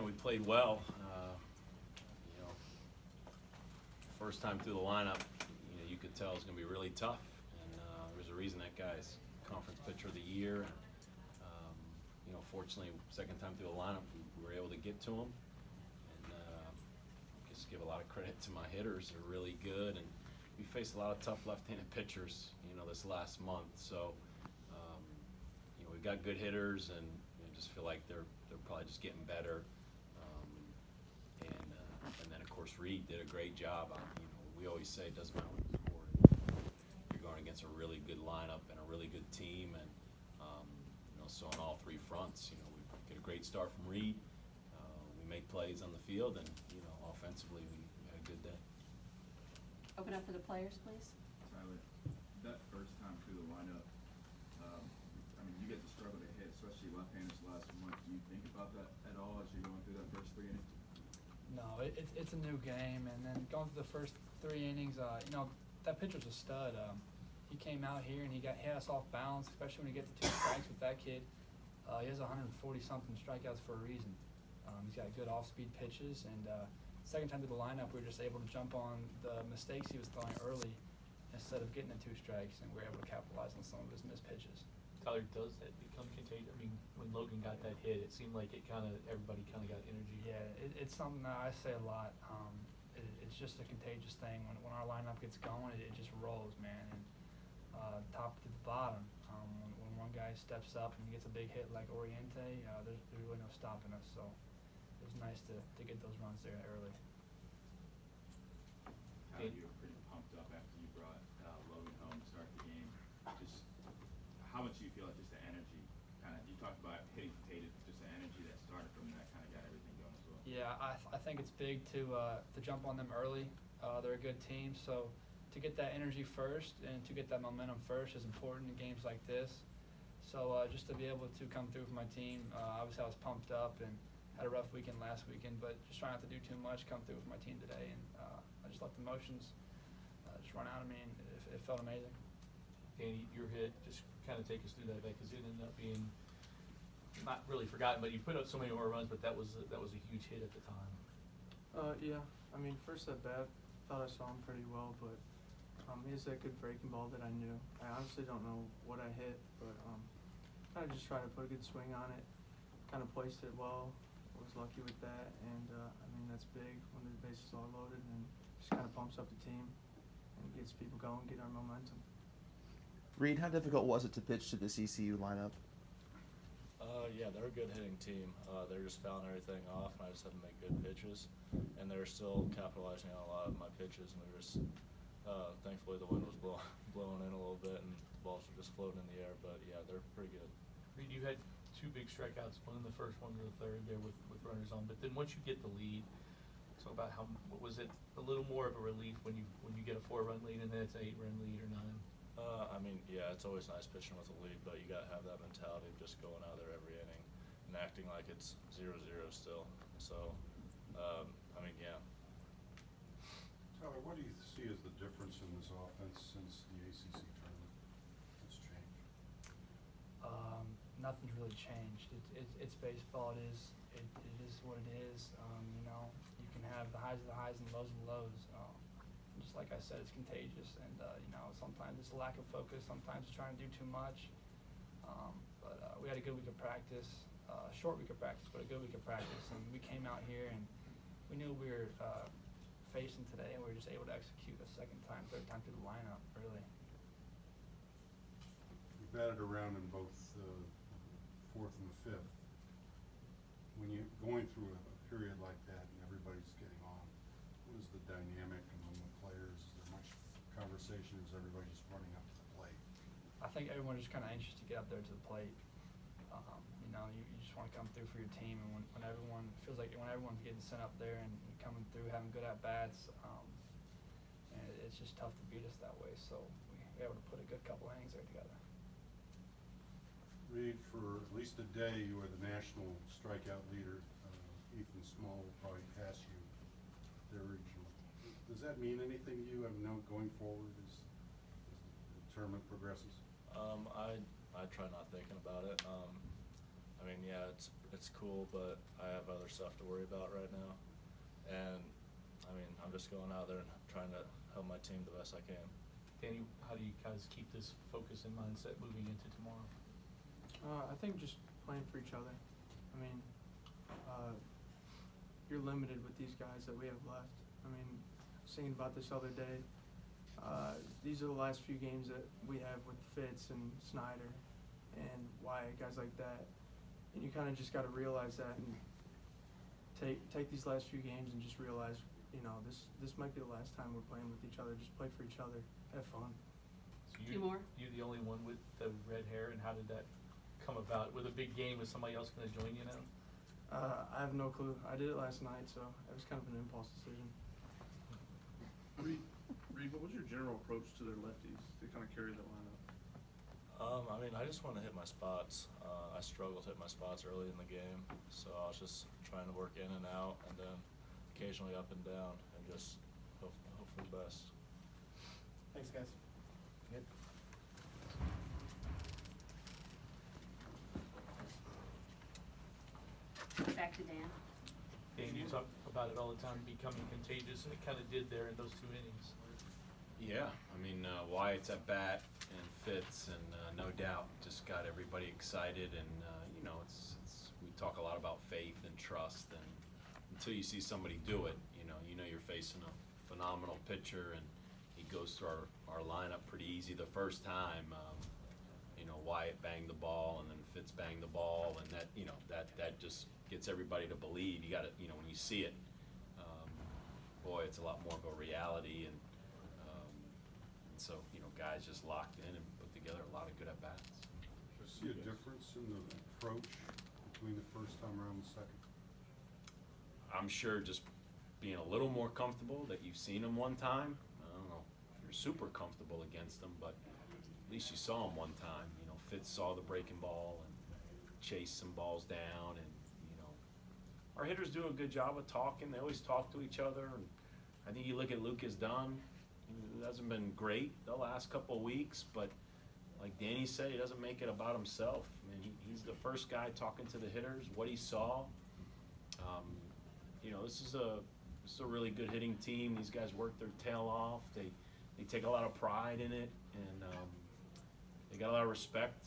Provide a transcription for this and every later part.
Man, we played well. You know, first time through the lineup, you could tell it's going to be really tough. And there's a reason that guy's conference pitcher of the year. Fortunately, second time through the lineup, we were able to get to him. And just give a lot of credit to my hitters. They're really good. And we faced a lot of tough left-handed pitchers, this last month. So, we've got good hitters, and just feel like they're probably just getting better. And then of course Reid did a great job. We always say it doesn't matter what the score is. You're going against a really good lineup and a really good team, and so on all three fronts, we get a great start from Reid. We make plays on the field, and offensively we had a good day. Open up for the players, please. Tyler, that first time through the lineup, you get to struggle to hit, especially left-handers last month. Do you think about that at all as you're going through that first 3 innings? No, it's a new game, and then going through the first 3 innings, that pitcher's a stud. He came out here and he hit us off balance, especially when you get to 2 strikes with that kid. He has 140-something strikeouts for a reason. He's got good off-speed pitches, and second time through the lineup, we were just able to jump on the mistakes he was throwing early instead of getting the 2 strikes, and we were able to capitalize on some of his missed pitches. Tyler, does that become contagious? When Logan got that hit, it seemed like everybody got energy. Yeah, it's something that I say a lot. It's just a contagious thing. When our lineup gets going, it just rolls, man. And top to the bottom, when one guy steps up and gets a big hit like Oriente, there's really no stopping us. So it was nice to get those runs there early. You were pretty pumped up after you brought Logan home to start the game. Just how much do you feel like just the energy, you talked about hitting contagious, just the energy that started from that kind of got everything going as well? Yeah, I think it's big to jump on them early. They're a good team, so to get that energy first and to get that momentum first is important in games like this. So just to be able to come through for my team, obviously I was pumped up and had a rough weekend last weekend, but just trying not to do too much, come through for my team today, and I just let the emotions just run out of me, and it felt amazing. Danny, your hit, just kind of take us through that, because it ended up being not really forgotten, but you put up so many more runs, but that was a huge hit at the time. Yeah, first at bat, thought I saw him pretty well, but he has that good breaking ball that I knew. I honestly don't know what I hit, but kind of just tried to put a good swing on it, kind of placed it well, was lucky with that, and that's big when the bases are loaded, and just kind of pumps up the team and gets people going, get our momentum. Reid, how difficult was it to pitch to this ECU lineup? Yeah, they're a good hitting team. They're just fouling everything off, and I just had to make good pitches. And they're still capitalizing on a lot of my pitches, and we were just thankfully the wind was blowing in a little bit, and the balls were just floating in the air. But yeah, they're pretty good. Reid, you had 2 big strikeouts, one in the first, one in the third there with runners on. But then once you get the lead, talk about what was it a little more of a relief when you get a 4-run lead and then it's an 8-run lead or 9? Yeah, it's always nice pitching with a lead, but you got to have that mentality of just going out there every inning and acting like it's 0-0 still. So, yeah. Tyler, what do you see as the difference in this offense since the ACC tournament has changed? Nothing's really changed. It's baseball. It is what it is. You can have the highs of the highs and lows of the lows. Just like I said, it's contagious, and sometimes it's a lack of focus. Sometimes it's trying to do too much. But we had a good week of practice, short week of practice, but a good week of practice. And we came out here and we knew we were facing today, and we were just able to execute a third time through the lineup, really. You batted around in both the 4th and the 5th. When you're going through a period like that and everybody's getting on, what is the dynamic among the players? Is there much conversation? Is everybody just running up to the plate? I think everyone's just kind of anxious to get up there to the plate. You just want to come through for your team, and when everyone feels like when everyone's getting sent up there and coming through, having good at bats, and it's just tough to beat us that way. So we were able to put a good couple innings there together. Reid, for at least a day, you were the national strikeout leader. Ethan Small will probably pass you their regional. Does that mean anything to you? Going forward as the tournament progresses? I try not thinking about it. I mean, yeah, it's cool, but I have other stuff to worry about right now. And, I mean, I'm just going out there and trying to help my team the best I can. Danny, how do you guys keep this focus and mindset moving into tomorrow? I think just playing for each other. I mean, you're limited with these guys that we have left. I mean, I was thinking about this other day. These are the last few games that we have with Fitz and Snyder and Wyatt, guys like that. And you kind of just got to realize that and take these last few games and just realize, you know, this might be the last time we're playing with each other. Just play for each other, have fun. So Two more? You're the only one with the red hair, and how did that come about? With a big game, is somebody else going to join you now? I have no clue. I did it last night, so it was kind of an impulse decision. Reid, what was your general approach to their lefties to kind of carry that lineup? I mean, I just want to hit my spots. I struggled to hit my spots early in the game, so I was just trying to work in and out, and then occasionally up and down, and just hope for the best. Thanks, guys. Good. Back to Dan. Dan, you talk about it all the time, becoming contagious, and it kind of did there in those 2 innings. Yeah, I mean, Wyatt's at bat and Fitz, and no doubt just got everybody excited. And you know, we talk a lot about faith and trust, and until you see somebody do it, you know you're facing a phenomenal pitcher, and he goes through our lineup pretty easy the first time. You know, Wyatt banged the ball, and then Fitz banged the ball, and that just gets everybody to believe. You got to, when you see it, boy, it's a lot more of a reality. And so, guys just locked in and put together a lot of good at-bats. Do you see a difference in the approach between the first time around and the second? I'm sure just being a little more comfortable that you've seen them one time. I don't know if you're super comfortable against them, but at least you saw them one time. Fitz saw the breaking ball and chased some balls down, and our hitters do a good job of talking. They always talk to each other, and I think you look at Lucas Dunn. He hasn't been great the last couple of weeks, but like Danny said, he doesn't make it about himself. I mean, he's the first guy talking to the hitters, what he saw. This is a really good hitting team. These guys work their tail off. They take a lot of pride in it, and they got a lot of respect,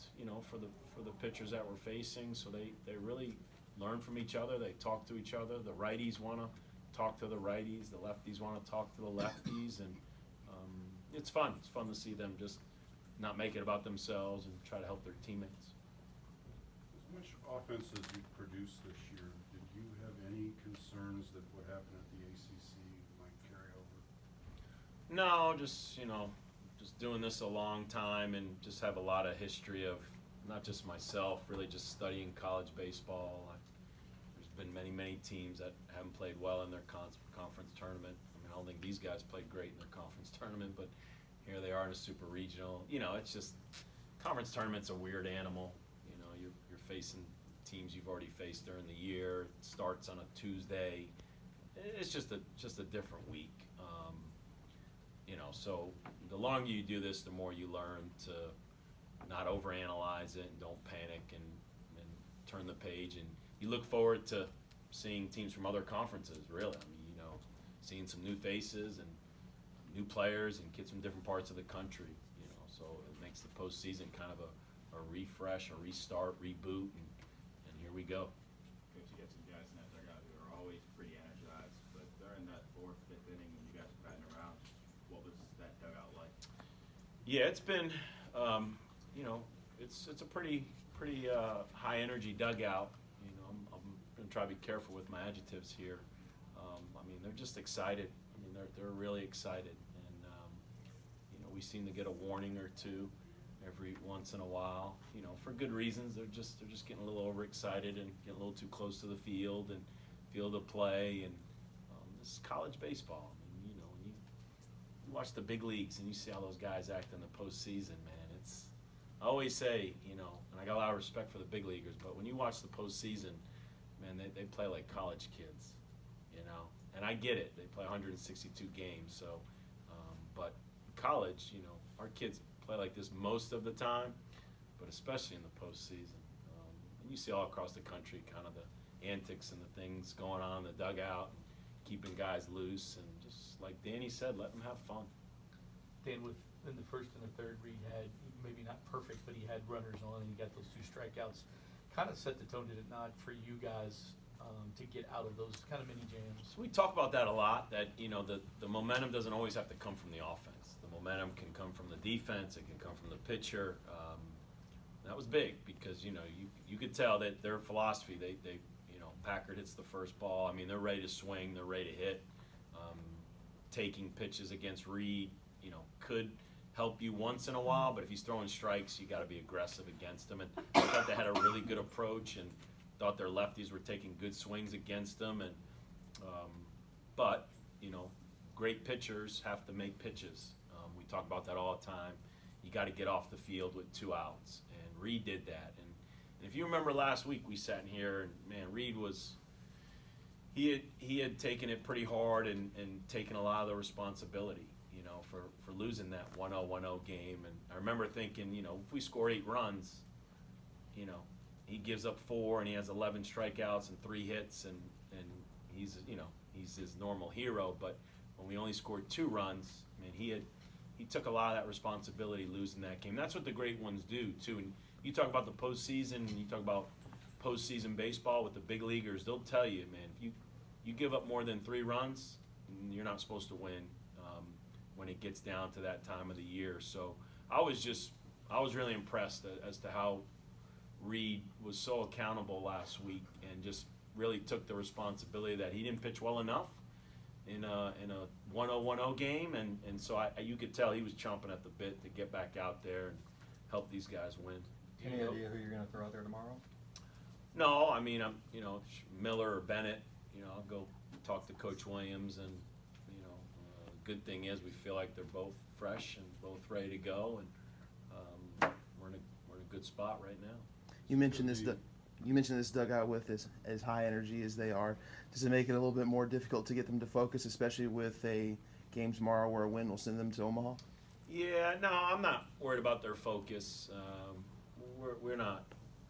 for the pitchers that we're facing. So they really learn from each other. They talk to each other. The righties want to talk to the righties. The lefties want to talk to the lefties, and it's fun. It's fun to see them just not make it about themselves and try to help their teammates. As much offense as you produced this year, did you have any concerns that what happened at the ACC might carry over? No, just doing this a long time and just have a lot of history of not just myself, really just studying college baseball. There's been many teams that haven't played well in their conference tournament. I mean, I don't think these guys played great in their conference tournament, but here they are in a super regional. It's just conference tournament's a weird animal. You're facing teams you've already faced during the year. It starts on a Tuesday. It's just a different week. So the longer you do this, the more you learn to not overanalyze it and don't panic and turn the page. And you look forward to seeing teams from other conferences, really. I mean, seeing some new faces and new players and kids from different parts of the country, so it makes the postseason kind of a refresh, a restart, reboot, and here we go. Coach, you get some guys in that dugout who are always pretty energized, but during that 4th, 5th inning when you guys were batting around, what was that dugout like? Yeah, it's been, it's a pretty high energy dugout. I'm gonna try to be careful with my adjectives here. I mean, they're just excited. I mean, they're really excited, and we seem to get a warning or two every once in a while. For good reasons. They're just getting a little overexcited and getting a little too close to the field and field of play. And this is college baseball. I mean, when you watch the big leagues and you see how those guys act in the postseason, man. I always say, and I got a lot of respect for the big leaguers, but when you watch the postseason, man, they play like college kids, And I get it. They play 162 games, so, but college, our kids play like this most of the time, but especially in the postseason. And you see all across the country kind of the antics and the things going on in the dugout, and keeping guys loose, and just like Danny said, let them have fun. Dan, in the first and the third, Reid had, maybe not perfect, but he had runners on, and he got those 2 strikeouts. Kind of set the tone, did it not, for you guys to get out of those kind of mini jams? So we talk about that a lot, that, you know, the momentum doesn't always have to come from the offense. The momentum can come from the defense, it can come from the pitcher. That was big because, you know, you could tell that their philosophy, they you know, Packard hits the first ball. I mean, they're ready to swing, they're ready to hit. Taking pitches against Reid, you know, could help you once in a while, but if he's throwing strikes, you got to be aggressive against him. And I thought they had a really good approach, and thought their lefties were taking good swings against them. And but, you know, great pitchers have to make pitches. We talk about that all the time. You got to get off the field with 2 outs, and Reid did that. And if you remember last week, we sat in here, and man, Reid was. He had taken it pretty hard and taken a lot of the responsibility, you know, for losing that 1-0 game. And I remember thinking, you know, if we score 8 runs, you know, he gives up 4 and he has 11 strikeouts and 3 hits, and he's, you know, he's his normal hero. But when we only scored 2 runs, I mean, he took a lot of that responsibility losing that game. That's what the great ones do too. And you talk about the postseason, and you talk about postseason baseball with the big leaguers, they'll tell you, man, if you give up more than 3 runs, you're not supposed to win when it gets down to that time of the year. So I was really impressed as to how Reid was so accountable last week and just really took the responsibility that he didn't pitch well enough in a 1-0 game, and so you could tell he was chomping at the bit to get back out there and help these guys win. Any idea who you're going to throw out there tomorrow? No, I mean, you know, Miller or Bennett, you know, I'll go talk to Coach Williams, and, you know, good thing is we feel like they're both fresh and both ready to go, and we're in a good spot right now. You mentioned this dugout with as high energy as they are. Does it make it a little bit more difficult to get them to focus, especially with a game tomorrow where a win will send them to Omaha? Yeah, no, I'm not worried about their focus. We're not,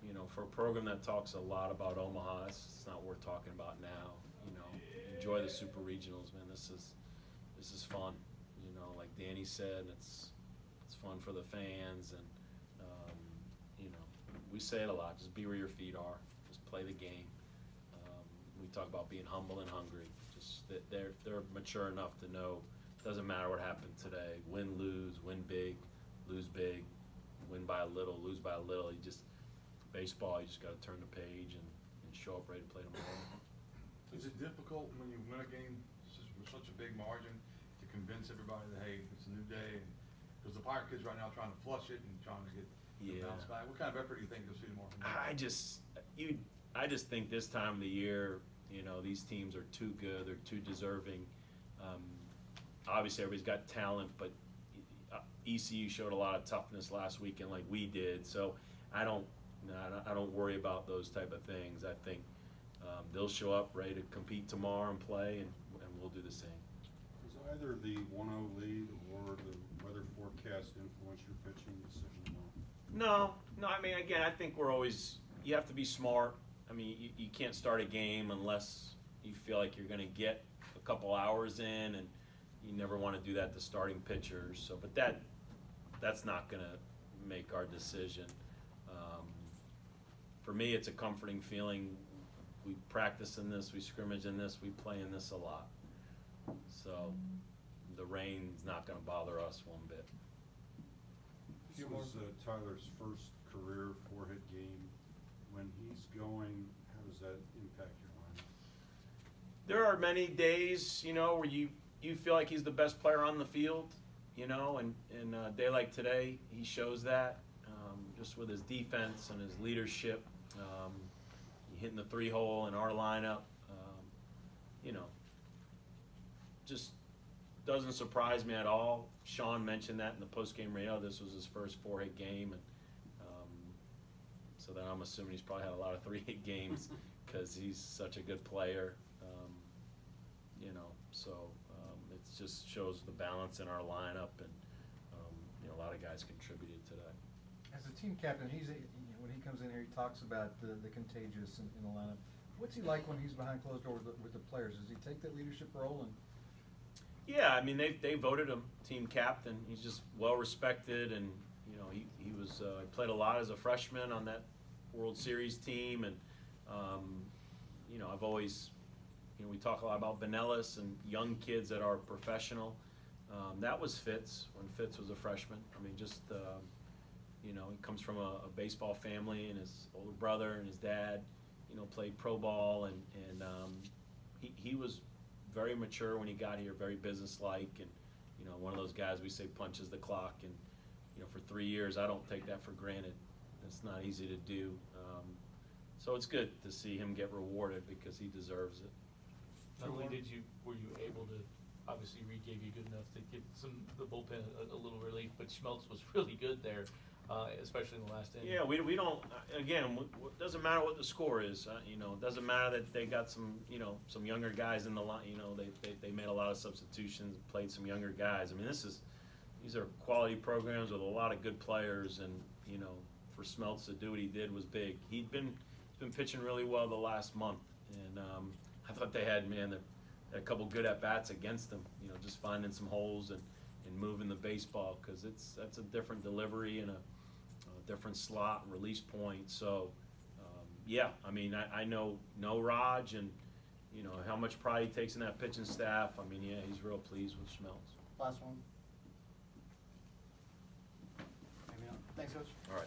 you know, for a program that talks a lot about Omaha, it's not worth talking about now. You know, enjoy the Super Regionals, man. This is fun. You know, like Danny said, it's fun for the fans, and you know, we say it a lot. Just be where your feet are. Just play the game. We talk about being humble and hungry. Just that they're mature enough to know it doesn't matter what happened today. Win, lose, win big, lose big, win by a little, lose by a little. Baseball, you just got to turn the page and show up ready to play tomorrow. Is it difficult when you win a game with such a big margin to convince everybody that, hey, it's a new day? Because the Pirate kids right now are trying to flush it and trying to get the bounce back. What kind of effort do you think you'll see tomorrow? I just think this time of the year, you know, these teams are too good. They're too deserving. Obviously, everybody's got talent, but ECU showed a lot of toughness last weekend, like we did. So I don't worry about those type of things. I think they'll show up ready to compete tomorrow and play, and we'll do the same. Does either the 1-0 lead or the weather forecast influence your pitching decision tomorrow? No. I mean, again, I think you have to be smart. I mean, you can't start a game unless you feel like you're going to get a couple hours in, and you never want to do that to starting pitchers. So, but that's not going to make our decision. For me, it's a comforting feeling. We practice in this, we scrimmage in this, we play in this a lot. So the rain's not going to bother us one bit. This was Tyler's first career 4-hit game. When he's going, how does that impact your lineup? There are many days, you know, where you feel like he's the best player on the field, you know, and a day like today, he shows that just with his defense and his leadership. Hitting the 3-hole in our lineup, you know, just doesn't surprise me at all. Sean mentioned that in the post-game radio. This was his first 4-hit game, and so then I'm assuming he's probably had a lot of 3-hit games because he's such a good player, you know. So it just shows the balance in our lineup, and you know, a lot of guys contributed today. As a team captain, when he comes in here, he talks about the contagious in the lineup. What's he like when he's behind closed doors with the players? Does he take that leadership role? And Yeah, I mean they voted him team captain. He's just well respected, and you know he was he played a lot as a freshman on that World Series team, and you know I've always we talk a lot about Vanellis and young kids that are professional. That was Fitz when Fitz was a freshman. I mean just you know he comes from a baseball family, and his older brother and his dad played pro ball, and he was very mature when he got here, very businesslike, and one of those guys we say punches the clock. And for 3 years, I don't take that for granted. It's not easy to do. So it's good to see him get rewarded because he deserves it. Not only were you able to, obviously Reid gave you good enough to give the bullpen a little relief, but Schmeltz was really good there, especially in the last inning. Yeah, we don't. Again, it doesn't matter what the score is. It doesn't matter that they got some younger guys in the line. They made a lot of substitutions, played some younger guys. I mean, these are quality programs with a lot of good players, and for Schmeltz to do what he did was big. He's been pitching really well the last month, and I thought they had a couple good at bats against him. Just finding some holes and moving the baseball, because that's a different delivery and a different slot and release point. So yeah, I mean I know Raj, and how much pride he takes in that pitching staff. I mean, yeah, he's real pleased with Schmeltz. last one. Maybe not. Thanks, Coach. All right.